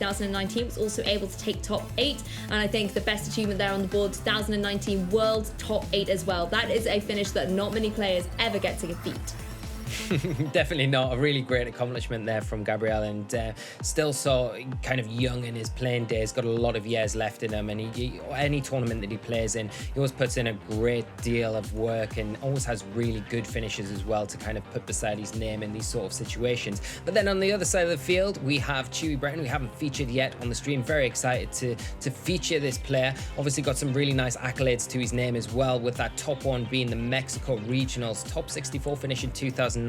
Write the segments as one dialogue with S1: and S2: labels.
S1: 2019 was also able to take top 8, and I think the best achievement there on the board, 2019 World Top 8 as well. That is a finish that not many players ever get to defeat.
S2: Definitely not. A really great accomplishment there from Gabriel, and still so kind of young in his playing days, got a lot of years left in him, and any tournament that he plays in, he always puts in a great deal of work and always has really good finishes as well to kind of put beside his name in these sort of situations. But then on the other side of the field, we have Chuy Breton, we haven't featured yet on the stream. Very excited to feature this player. Obviously got some really nice accolades to his name as well, with that top one being the Mexico Regionals, top 64 finish in 2019,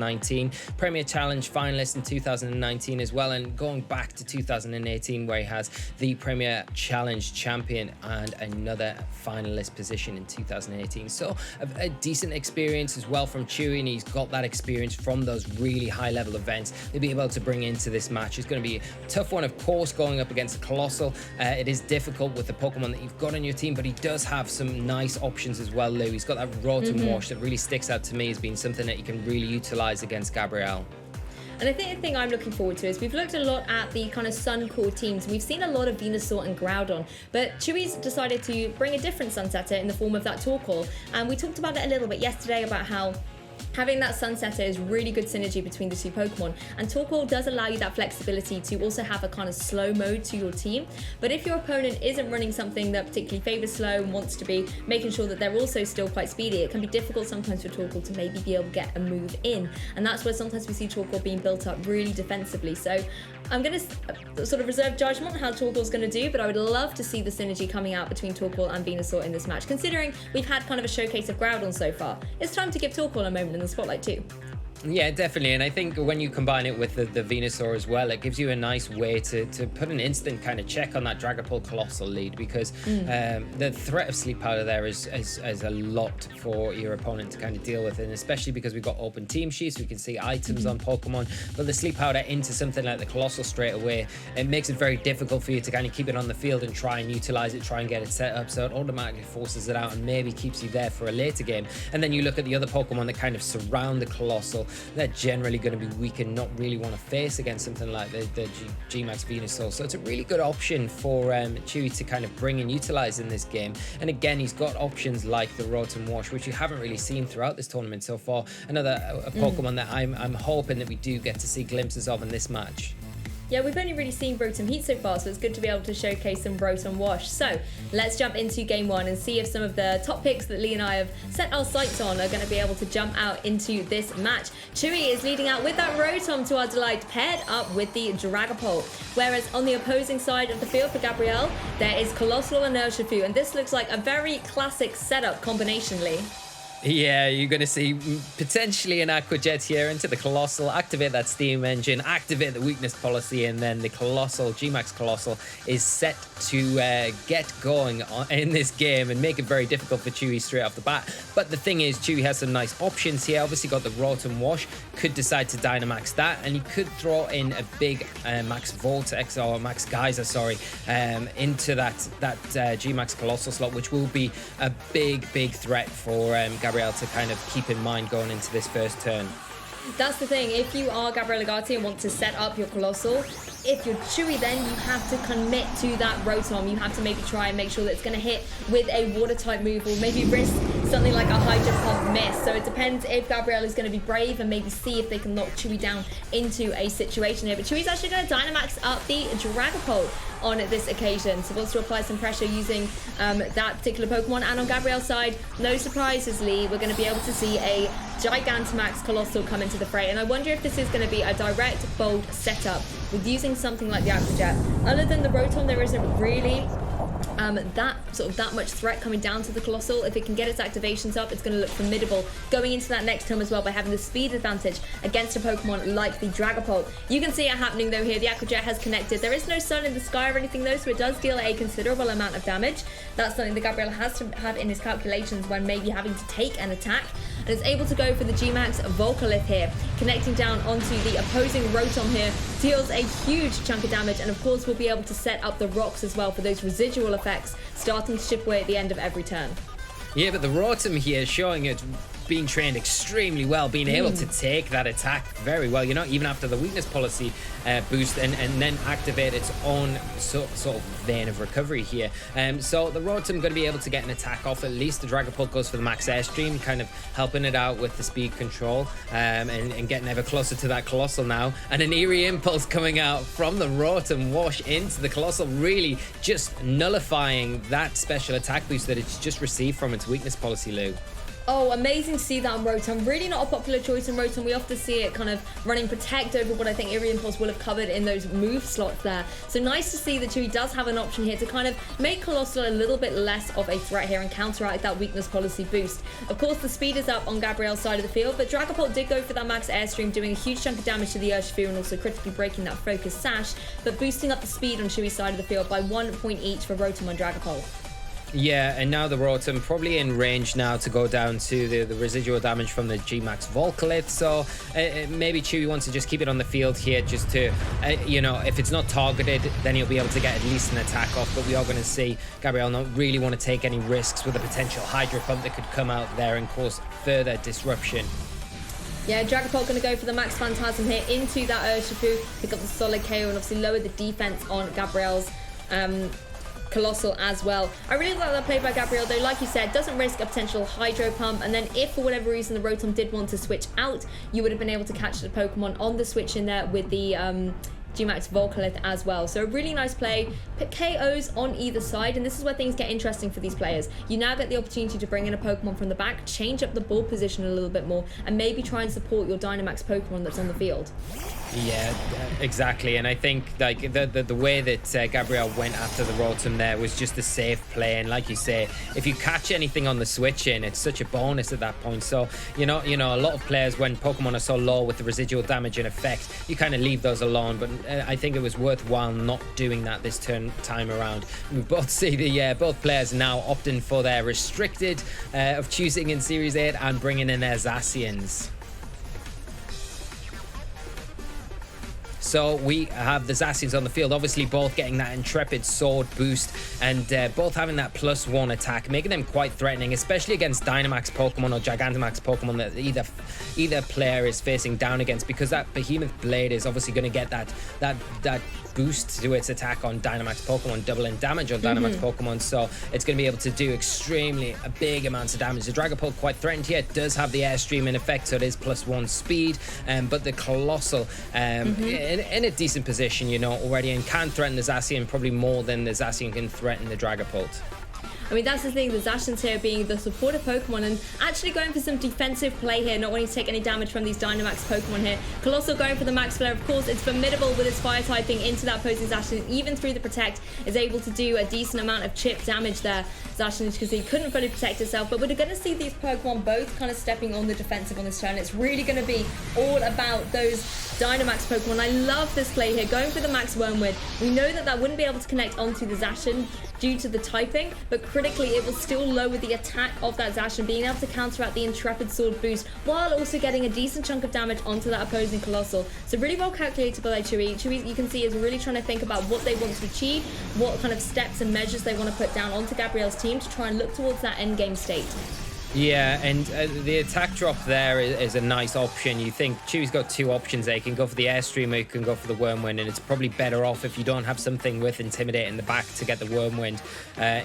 S2: Premier Challenge finalist in 2019 as well, and going back to 2018 where he has the Premier Challenge champion and another finalist position in 2018. So a decent experience as well from Chuy, and he's got that experience from those really high level events to be able to bring into this match. It's going to be a tough one, of course, going up against a Colossal. It is difficult with the Pokemon that you've got on your team, but he does have some nice options as well, Lou. He's got that Rotom Wash that really sticks out to me as being something that you can really utilize against Gabriel.
S1: And I think the thing I'm looking forward to is we've looked a lot at the kind of Sun core teams. We've seen a lot of Venusaur and Groudon, but Chuy's decided to bring a different Sunsetter in the form of that Torkoal. And we talked about it a little bit yesterday about how having that Sunsetter is really good synergy between the two Pokemon, and Torkoal does allow you that flexibility to also have a kind of slow mode to your team. But if your opponent isn't running something that particularly favors slow and wants to be making sure that they're also still quite speedy, it can be difficult sometimes for Torkoal to maybe be able to get a move in, and that's where sometimes we see Torkoal being built up really defensively. So I'm going to sort of reserve judgment on how Torkoal's going to do, but I would love to see the synergy coming out between Torkoal and Venusaur in this match, considering we've had kind of a showcase of Groudon so far. It's time to give Torkoal a moment in the spotlight too.
S2: Yeah, definitely. And I think when you combine it with the Venusaur as well, it gives you a nice way to put an instant kind of check on that Dragapult Colossal lead, because the threat of Sleep Powder there is a lot for your opponent to kind of deal with, and especially because we've got open team sheets, we can see items on Pokemon, but the Sleep Powder into something like the Colossal straight away, it makes it very difficult for you to kind of keep it on the field and try and utilize it, try and get it set up, so it automatically forces it out and maybe keeps you there for a later game. And then you look at the other Pokemon that kind of surround the Colossal, they're generally going to be weak and not really want to face against something like the G-Max Venusaur. So it's a really good option for Chuy to kind of bring and utilize in this game. And again, he's got options like the Rotom Wash, which you haven't really seen throughout this tournament so far. Another Pokemon that I'm hoping that we do get to see glimpses of in this match.
S1: Yeah, we've only really seen Rotom Heat so far, so it's good to be able to showcase some Rotom Wash. So let's jump into game one and see if some of the top picks that Lee and I have set our sights on are going to be able to jump out into this match. Chuy is leading out with that Rotom to our delight, paired up with the Dragapult. Whereas on the opposing side of the field for Gabriel, there is Colossal and Urshifu, and this looks like a very classic setup combination, Lee.
S2: Yeah, you're going to see potentially an Aqua Jet here into the Colossal, activate that Steam Engine, activate the weakness policy, and then the Colossal, G-Max Colossal, is set to get going in this game and make it very difficult for Chuy straight off the bat. But the thing is, Chuy has some nice options here. Obviously got the Rotom Wash, could decide to Dynamax that, and he could throw in a big Max Vortex, or Max Geyser, sorry, into that G-Max Colossal slot, which will be a big threat for Gabriel to kind of keep in mind going into this first turn.
S1: That's the thing, if you are Gabriel Agati and want to set up your Colossal, if you're Chuy, then you have to commit to that Rotom. You have to maybe try and make sure that it's going to hit with a water type move, or maybe risk something like a Hydro Pump miss. So it depends if Gabriel is going to be brave and maybe see if they can knock Chuy down into a situation here. But Chuy's actually going to Dynamax up the Dragapult on this occasion, so wants to apply some pressure using that particular Pokemon. And on Gabriel's side, no surprises, Lee, we're going to be able to see a Gigantamax Colossal come into the fray, and I wonder if this is going to be a direct bold setup with using something like the Aqua Jet. Other than the Rotom, there isn't really that much threat coming down to the Colossal. If it can get its activations up, it's going to look formidable going into that next turn as well by having the speed advantage against a Pokemon like the Dragapult. You can see it happening though here. The Aqua Jet has connected. There is no sun in the sky or anything though, so it does deal a considerable amount of damage. That's something that Gabriel has to have in his calculations when maybe having to take an attack. And is able to go for the G-Max Volcalith here, connecting down onto the opposing Rotom here, deals a huge chunk of damage, and of course we'll be able to set up the rocks as well for those residual effects starting to chip away at the end of every turn.
S2: Yeah, but the Rotom here showing it being trained extremely well, being able to take that attack very well, you know, even after the weakness policy boost, and then activate its own sort of vein of recovery here. So the Rotom going to be able to get an attack off at least. The Dragapult goes for the max airstream, kind of helping it out with the speed control, and getting ever closer to that Colossal now. And an Eerie Impulse coming out from the Rotom, wash into the Colossal, really just nullifying that special attack boost that it's just received from its weakness policy, Lou.
S1: Oh, amazing to see that on Rotom. Really not a popular choice in Rotom. We often see it kind of running Protect over what I think Eerie Impulse will have covered in those move slots there. So nice to see that Chuy does have an option here to kind of make Colossal a little bit less of a threat here and counteract that weakness policy boost. Of course, the speed is up on Gabriel's side of the field, but Dragapult did go for that max airstream, doing a huge chunk of damage to the Urshifu and also critically breaking that focus sash, but boosting up the speed on Chuy's side of the field by 1 point each for Rotom and Dragapult.
S2: Yeah, and now the Rotom probably in range now to go down to the residual damage from the G-Max Volcalith. So maybe Chuy wants to just keep it on the field here just to, you know, if it's not targeted, then he'll be able to get at least an attack off. But we are going to see Gabriel not really want to take any risks with a potential Hydro Pump that could come out there and cause further disruption.
S1: Yeah, Dragapult going to go for the Max Phantasm here into that Urshifu, pick up the solid KO and obviously lower the defense on Gabriel's Colossal as well. I really like that play by Gabriel, though. Like you said, doesn't risk a potential Hydro Pump, and then if for whatever reason the Rotom did want to switch out, you would have been able to catch the Pokemon on the switch in there with the G-Max Volcalith as well. So a really nice play. Pick KOs on either side, and this is where things get interesting for these players. You now get the opportunity to bring in a Pokemon from the back, change up the ball position a little bit more, and maybe try and support your Dynamax Pokemon that's on the field.
S2: Yeah, exactly. And I think like the way that Gabriel went after the Rotom there was just a safe play. And like you say, if you catch anything on the switch in, it's such a bonus at that point. So you know, a lot of players, when Pokemon are so low with the residual damage in effect, you kind of leave those alone. But I think it was worthwhile not doing that this time around. We both see the both players now opting for their restricted of choosing in Series 8 and bringing in their Zacians. So we have the Zacians on the field, obviously both getting that Intrepid Sword boost and both having that +1 attack, making them quite threatening, especially against Dynamax Pokemon or Gigantamax Pokemon that either player is facing down against, because that Behemoth Blade is obviously going to get that boost to its attack on Dynamax Pokemon, doubling damage on Dynamax Pokemon, so it's going to be able to do extremely big amounts of damage. The Dragapult quite threatened here. It does have the Airstream in effect, so it is +1 speed, but the Colossal in a decent position, you know, already, and can threaten the Zacian probably more than the Zacian can threaten the Dragapult.
S1: I mean, that's the thing, the Zacians here being the supportive Pokemon and actually going for some defensive play here, not wanting to take any damage from these Dynamax Pokemon here. Colossal going for the Max Flare, of course, it's formidable with its fire typing into that opposing Zacian, even through the Protect, is able to do a decent amount of chip damage there. Zacian, because he couldn't fully protect itself, but we're going to see these Pokemon both kind of stepping on the defensive on this turn. It's really going to be all about those Dynamax Pokemon. I love this play here, going for the Max Wormwood. We know that wouldn't be able to connect onto the Zacian due to the typing, but critically it will still lower the attack of that Zacian, being able to counteract the Intrepid Sword boost while also getting a decent chunk of damage onto that opposing Colossal. So really well calculated by Chuy. Chuy, you can see, is really trying to think about what they want to achieve, what kind of steps and measures they want to put down onto Gabriel's team to try and look towards that end game state.
S2: Yeah, and the attack drop there is a nice option. You think Chuy's got two options there. You can go for the Airstream or you can go for the Wormwind, and it's probably better off if you don't have something with Intimidate in the back to get the Wormwind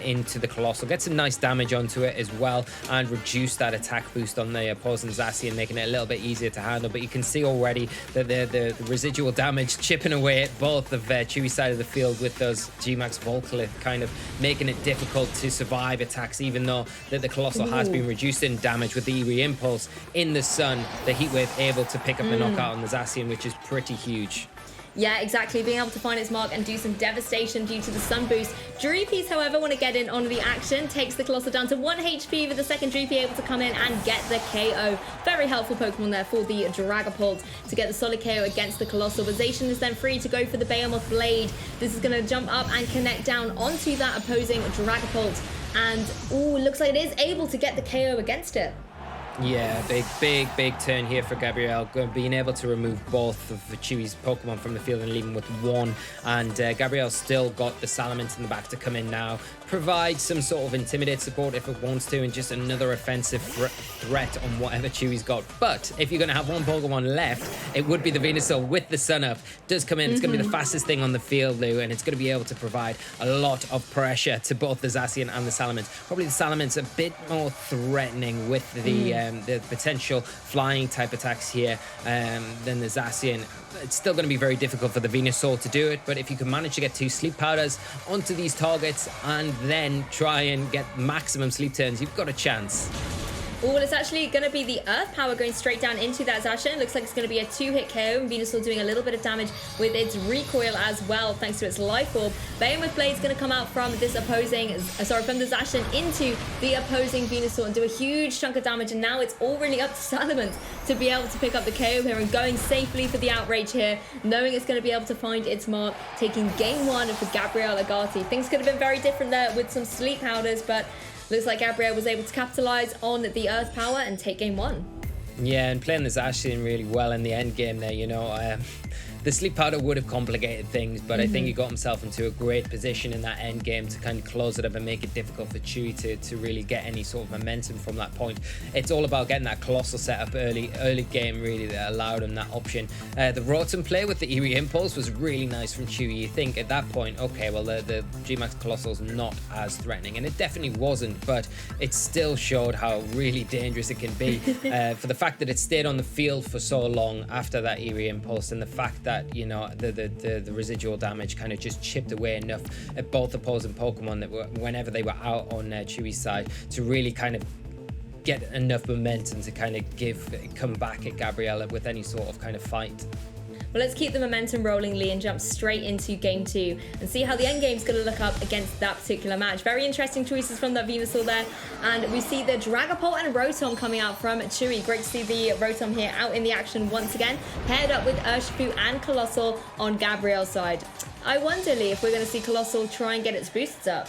S2: into the Colossal. Get some nice damage onto it as well and reduce that attack boost on the opposing Zacian, making it a little bit easier to handle. But you can see already that the residual damage chipping away at both of Chuy's side of the field with those G-Max Volcalith, kind of making it difficult to survive attacks, even though that the Colossal has been reduced in damage with the Eerie Impulse in the sun. The Heat Wave able to pick up the knockout on the Zacian, which is pretty huge.
S1: Yeah, exactly. Being able to find its mark and do some devastation due to the sun boost. Drupies, however, want to get in on the action. Takes the Colossal down to 1 HP with the second Drupee able to come in and get the KO. Very helpful Pokemon there for the Dragapult to get the solid KO against the Colossal. Zation is then free to go for the Behemoth Blade. This is going to jump up and connect down onto that opposing Dragapult. And, ooh, looks like it is able to get the KO against it.
S2: Yeah, big turn here for Gabriel, being able to remove both of Chuy's Pokemon from the field and leaving with one. And Gabriel's still got the Salamence in the back to come in now, provide some sort of Intimidate support if it wants to, and just another offensive threat on whatever Chuy's got. But if you're going to have one Pokemon left, it would be the Venusaur with the Sun Up. Does come in, it's going to be the fastest thing on the field, Lou, and it's going to be able to provide a lot of pressure to both the Zacian and the Salamence. Probably the Salamence a bit more threatening with the potential flying type attacks here than the Zacian. It's still going to be very difficult for the Venusaur to do it, but if you can manage to get 2 sleep powders onto these targets and then try and get maximum sleep turns, you've got a chance.
S1: Oh, it's actually going to be the Earth Power going straight down into that Zacian. Looks like it's going to be a 2-hit KO, and Venusaur doing a little bit of damage with its recoil as well, thanks to its Life Orb. Behemoth Blade's going to come out from this opposing, from the Zacian into the opposing Venusaur and do a huge chunk of damage, and now it's all really up to Salamence to be able to pick up the KO here and going safely for the Outrage here, knowing it's going to be able to find its mark, taking game 1 for Gabriel Agati. Things could have been very different there with some sleep powders, but looks like Gabriel was able to capitalize on the Earth Power and take game 1.
S2: Yeah, and playing the Zacian really well in the end game there, you know. The sleep powder would have complicated things, but I think he got himself into a great position in that end game to kind of close it up and make it difficult for Chuy to really get any sort of momentum from that point. It's all about getting that Colossal set up early game, really, that allowed him that option. The Rotom play with the Eerie Impulse was really nice from Chuy. You think at that point, okay, well, the Gmax Colossal's not as threatening, and it definitely wasn't, but it still showed how really dangerous it can be. For the fact that it stayed on the field for so long after that Eerie Impulse, and the fact that, you know, the residual damage kind of just chipped away enough at both opposing Pokemon that whenever they were out on Chuy's side to really kind of get enough momentum to kind of come back at Gabriella with any sort of kind of fight.
S1: Well, let's keep the momentum rolling, Lee, and jump straight into game 2 and see how the end game's going to look up against that particular match. Very interesting choices from that Venusaur there, and we see the Dragapult and Rotom coming out from Chuy. Great to see the Rotom here out in the action once again, paired up with Urshifu and Colossal on Gabriel's side. I wonder, Lee, if we're going to see Colossal try and get its boosts up.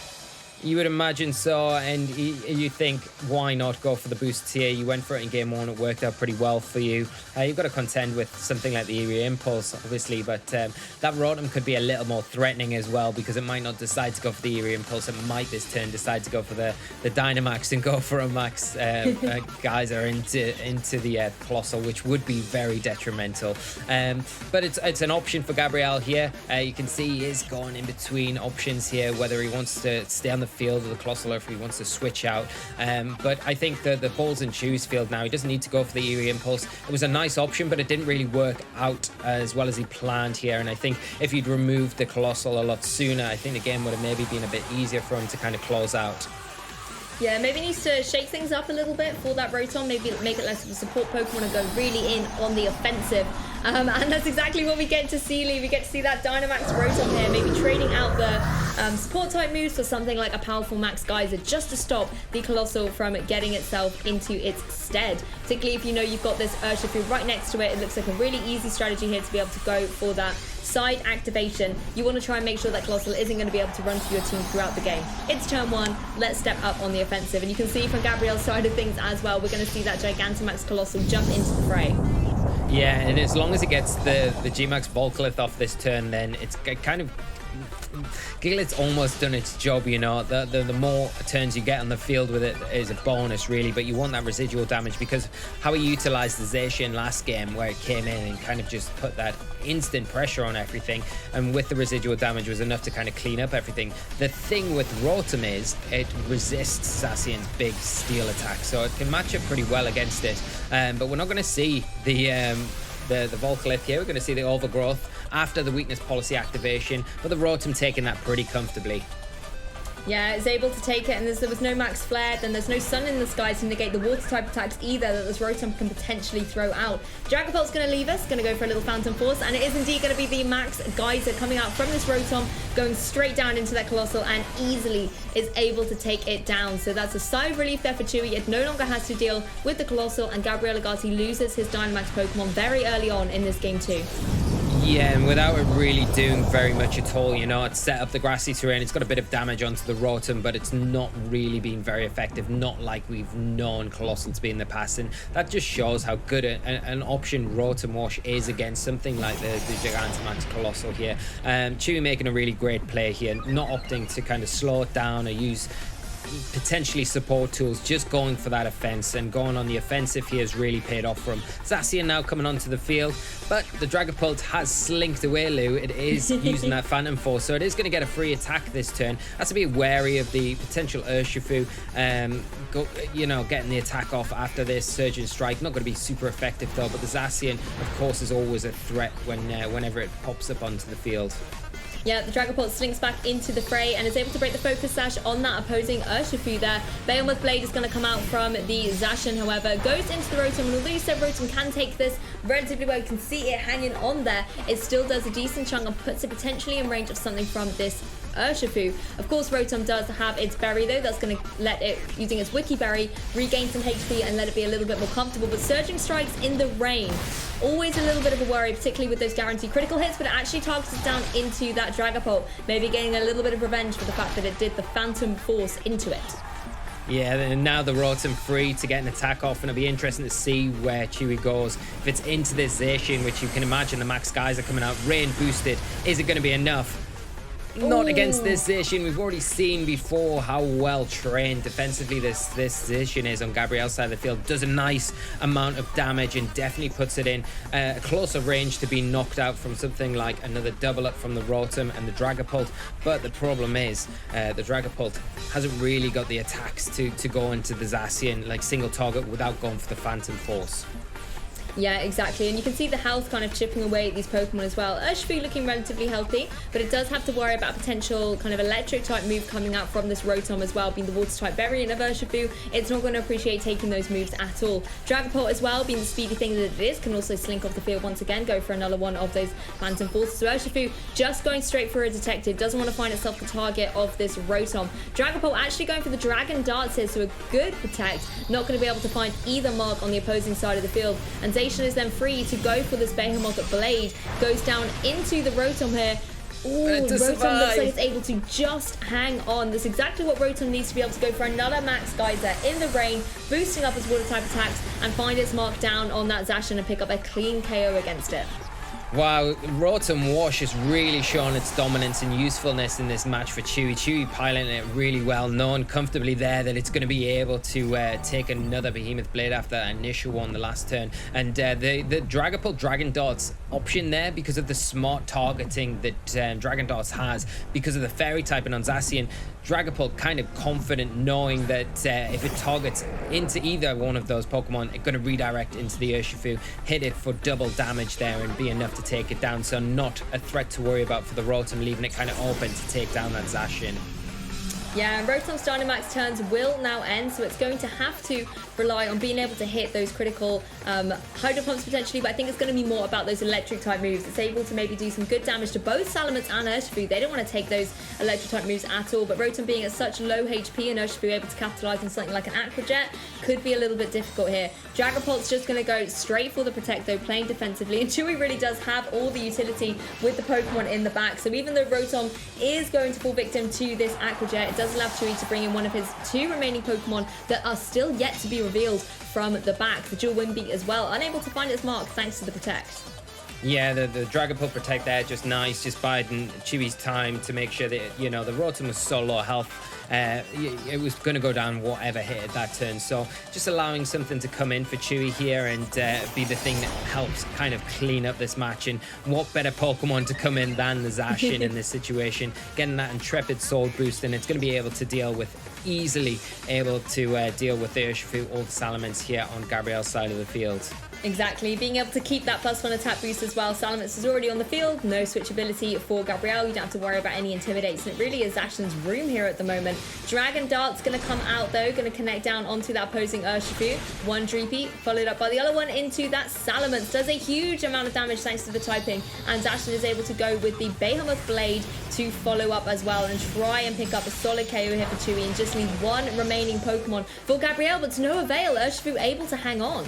S2: You would imagine so, and you think, why not go for the boosts here? You went for it in game 1, it worked out pretty well for you. You've got to contend with something like the Eerie Impulse, obviously, but that Rotom could be a little more threatening as well, because it might not decide to go for the Eerie Impulse. It might this turn decide to go for the Dynamax and go for a Max Geyser into the Colossal, which would be very detrimental. But it's an option for Gabriel here. You can see he is going in between options here, whether he wants to stay on the field of the Colossal or if he wants to switch out. But I think the ball's in Chuy's field now. He doesn't need to go for the Eerie Impulse. It was a nice option, but it didn't really work out as well as he planned here. And I think if he'd removed the Colossal a lot sooner, I think the game would have maybe been a bit easier for him to kind of close out.
S1: Yeah, maybe needs to shake things up a little bit for that Rotom, maybe make it less of a support Pokemon and go really in on the offensive. And that's exactly what we get to see, Lee. We get to see that Dynamax Rotom here, maybe trading out the support type moves for something like a powerful Max Geyser just to stop the Colossal from getting itself into its stead. Particularly if you know you've got this Urshifu right next to it, it looks like a really easy strategy here to be able to go for that side activation. You want to try and make sure that Colossal isn't going to be able to run through your team throughout the game. It's turn 1, let's step up on the offensive. And you can see from Gabriel's side of things as well, we're going to see that Gigantamax Colossal jump into the fray.
S2: Yeah, and as long as it gets the Gmax Volcalith off this turn, then it's kind of... Gigalith's almost done its job, you know. The more turns you get on the field with it is a bonus, really, but you want that residual damage because how he utilized the Zacian last game where it came in and kind of just put that instant pressure on everything, and with the residual damage was enough to kind of clean up everything. The thing with Rotom is it resists Zacian's big steel attack, so it can match up pretty well against it, but we're not going to see the Volcalith here. We're going to see the Overgrowth after the Weakness Policy activation, but the Rotom taking that pretty comfortably.
S1: Yeah, it's able to take it, and there was no Max Flare, then there's no Sun in the Sky to negate the water type attacks either that this Rotom can potentially throw out. Dragapult's going to leave us, going to go for a little Phantom Force, and it is indeed going to be the Max Geyser coming out from this Rotom, going straight down into that Colossal, and easily is able to take it down. So that's a sigh of relief there for Chuy. It no longer has to deal with the Colossal, and Gabriel Agati loses his Dynamax Pokemon very early on in this game too.
S2: Yeah, and without it really doing very much at all, you know, it's set up the grassy terrain. It's got a bit of damage onto the Rotom, but it's not really been very effective, not like we've known Colossal to be in the past. And that just shows how good an option Rotom Wash is against something like the Gigantamax Colossal here. Chuy making a really great play here, not opting to kind of slow it down or use potentially support tools, just going for that offense, and going on the offensive here has really paid off for him. Zacian now coming onto the field, but the Dragapult has slinked away, Lou. It is using that Phantom Force, so it is going to get a free attack this turn. Has to be wary of the potential Urshifu, getting the attack off after this Surgeon Strike. Not going to be super effective though, but the Zacian, of course, is always a threat whenever it pops up onto the field.
S1: Yeah, the Dragapult slinks back into the fray and is able to break the Focus Sash on that opposing Urshifu there. Behemoth Blade is going to come out from the Zacian, however, goes into the Rotom, and although you said Rotom can take this relatively well, you can see it hanging on there, it still does a decent chunk and puts it potentially in range of something from this Urshifu. Of course, Rotom does have its berry though. That's going to let it, using its Wiki Berry, regain some HP and let it be a little bit more comfortable. But Surging Strikes in the rain, always a little bit of a worry, particularly with those guaranteed critical hits, but it actually targets it down into that Dragapult, maybe getting a little bit of revenge for the fact that it did the Phantom Force into it.
S2: Yeah, and now the Rotom free to get an attack off, and it'll be interesting to see where Chuy goes. If it's into this Zacian, which you can imagine the max guys are coming out, rain boosted, is it going to be enough? Not against this Zacian. We've already seen before how well trained defensively this Zacian is on Gabriel's side of the field. Does a nice amount of damage and definitely puts it in a closer range to be knocked out from something like another double up from the Rotom and the Dragapult. But the problem is the Dragapult hasn't really got the attacks to go into the Zacian like single target without going for the Phantom Force.
S1: Yeah, exactly. And you can see the health kind of chipping away at these Pokemon as well. Urshifu looking relatively healthy, but it does have to worry about potential kind of electric type move coming out from this Rotom as well, being the water type variant of Urshifu. It's not going to appreciate taking those moves at all. Dragapult as well, being the speedy thing that it is, can also slink off the field once again, go for another one of those Phantom Forces. So Urshifu just going straight for a Detective, doesn't want to find itself the target of this Rotom. Dragapult actually going for the Dragon Darts here, so a good protect, not going to be able to find either mark on the opposing side of the field. And Zacian is then free to go for this Behemoth Blade, goes down into the Rotom here. Ooh, Rotom looks like it's able to just hang on. That's exactly what Rotom needs to be able to go for another Max Geyser in the rain, boosting up its water type attacks and find its mark down on that Zacian and pick up a clean KO against it.
S2: Wow, Rotom Wash has really shown its dominance and usefulness in this match for Chuy. Chuy piloting it really well, knowing comfortably there that it's going to be able to take another Behemoth Blade after that initial one the last turn. And the Dragapult Dragon Darts option there, because of the smart targeting that Dragon Darts has, because of the Fairy typing on Zacian, Dragapult kind of confident knowing that if it targets into either one of those Pokemon, it's going to redirect into the Urshifu, hit it for double damage there and be enough to take it down. So not a threat to worry about for the Rotom, leaving it kind of open to take down that Zacian.
S1: Yeah, and Rotom's Dynamax turns will now end, so it's going to have to rely on being able to hit those critical Hydro Pumps potentially, but I think it's going to be more about those electric type moves. It's able to maybe do some good damage to both Salamence and Urshifu. They don't want to take those electric type moves at all, but Rotom being at such low HP and Urshifu able to capitalize on something like an Aqua Jet could be a little bit difficult here. Dragapult's just going to go straight for the Protect though, playing defensively, and Chuy really does have all the utility with the Pokemon in the back. So even though Rotom is going to fall victim to this Aqua Jet, it does allow Chuy to bring in one of his two remaining Pokemon that are still yet to be revealed from the back. The dual Wimby as well, unable to find its mark thanks to the Protect.
S2: Yeah, the Dragapult Protect there, just nice, just biding Chewy's time to make sure that, you know, the Rotom was so low health. It was going to go down whatever hit at that turn. So just allowing something to come in for Chuy here and be the thing that helps kind of clean up this match. And what better Pokemon to come in than the Zacian in this situation, getting that Intrepid Sword boost, and it's going to be able to deal with easily able to deal with the Urshifu or the Salamence here on Gabriel's side of the field.
S1: Exactly, being able to keep that +1 attack boost as well. Salamence is already on the field, no switchability for Gabriel. You don't have to worry about any intimidates, and it really is Zacian's room here at the moment. Dragon Dart's going to come out though, going to connect down onto that opposing Urshifu. One Dreepy, followed up by the other one into that Salamence. Does a huge amount of damage thanks to the typing, and Zacian is able to go with the Behemoth Blade to follow up as well and try and pick up a solid KO here for Chuy and just leave one remaining Pokemon for Gabriel, but to no avail. Urshifu able to hang on.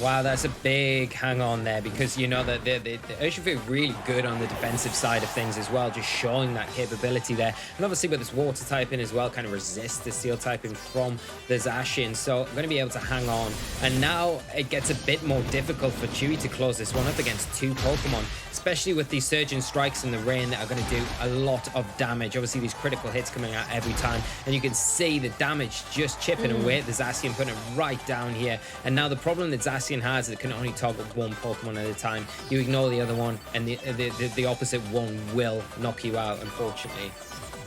S2: Wow, that's a big hang on there, because you know that the Urshifu really good on the defensive side of things as well, just showing that capability there. And obviously with this water typing as well, kind of resists the steel typing from the Zacian, so I'm going to be able to hang on. And now it gets a bit more difficult for Chuy to close this one up against two Pokemon, especially with these surging strikes in the rain that are going to do a lot of damage. Obviously these critical hits coming out every time, and you can see the damage just chipping away at the Zacian, putting it right down here. And now the problem that Zacian has is it can only target one Pokemon at a time. You ignore the other one, and the opposite one will knock you out, unfortunately.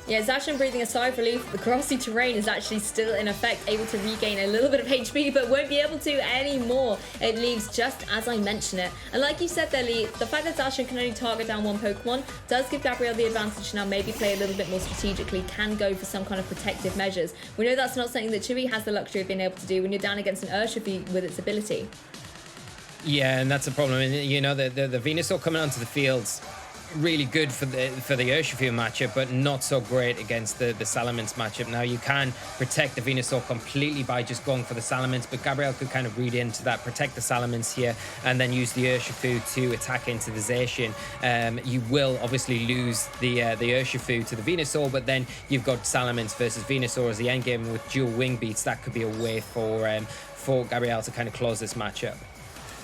S1: Yeah, Zacian breathing a sigh of relief. The grassy terrain is actually still in effect, able to regain a little bit of HP, but won't be able to anymore. It leaves just as I mention it. And like you said there, Lee, the fact that Zacian can only target down one Pokemon does give Gabriel the advantage to now maybe play a little bit more strategically, can go for some kind of protective measures. We know that's not something that Chuy has the luxury of being able to do when you're down against an Urshifu with its ability.
S2: Yeah, and that's a problem. And you know, the Venusaur coming onto the fields, really good for the Urshifu matchup, but not so great against the Salamence matchup. Now you can protect the Venusaur completely by just going for the Salamence, but Gabriel could kind of read into that, protect the Salamence here, and then use the Urshifu to attack into the Zacian. You will obviously lose the Urshifu to the Venusaur, but then you've got Salamence versus Venusaur as the endgame with dual wing beats. That could be a way for Gabriel to kind of close this matchup.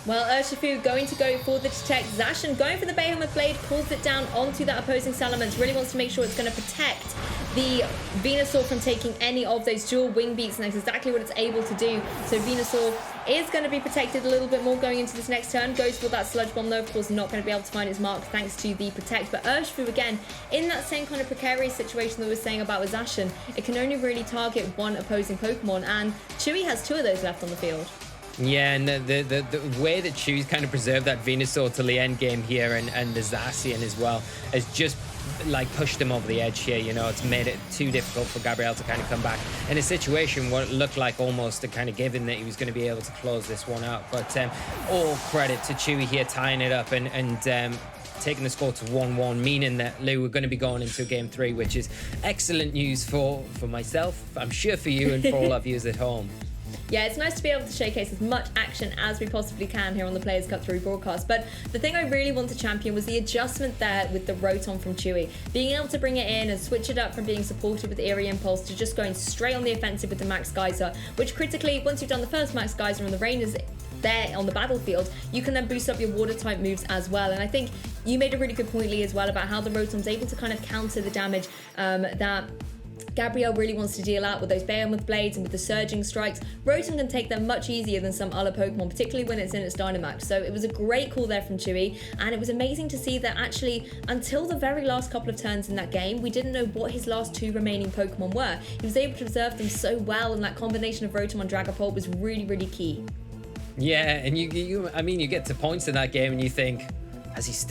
S1: Well, Urshifu going to go for the Detect. Zacian going for the Behemoth Blade, pulls it down onto that opposing Salamence. Really wants to make sure it's going to protect the Venusaur from taking any of those dual wing beats, and that's exactly what it's able to do. So Venusaur is going to be protected a little bit more going into this next turn. Goes for that Sludge Bomb though, of course not going to be able to find its mark thanks to the Protect. But Urshifu again, in that same kind of precarious situation that we were saying about with Zacian, it can only really target one opposing Pokemon, and Chuy has two of those left on the field.
S2: Yeah, and the way that Chuy's kind of preserved that Venusaur till the end game here, and the Zacian as well, has just like pushed him over the edge here. You know, it's made it too difficult for Gabriel to kind of come back in a situation where it looked like almost a kind of given that he was going to be able to close this one out. But all credit to Chuy here tying it up and taking the score to 1-1, meaning that Lou, we're going to be going into game 3, which is excellent news for myself, I'm sure for you, and for all our viewers at home.
S1: Yeah, it's nice to be able to showcase as much action as we possibly can here on the Players Cup 3 broadcast. But the thing I really want to champion was the adjustment there with the Rotom from Chuy. Being able to bring it in and switch it up from being supported with Eerie Impulse to just going straight on the offensive with the Max Geyser, which critically, once you've done the first Max Geyser and the rain is there on the battlefield, you can then boost up your water type moves as well. And I think you made a really good point, Lee, as well, about how the Rotom's able to kind of counter the damage that Gabriel really wants to deal out with those Behemoth Blades and with the surging strikes. Rotom can take them much easier than some other Pokemon, particularly when it's in its Dynamax. So it was a great call there from Chuy, and it was amazing to see that actually until the very last couple of turns in that game, we didn't know what his last two remaining Pokemon were. He was able to observe them so well, and that combination of Rotom and Dragapult was really, really key.
S2: Yeah, and you I mean, you get to points in that game and you think, has he still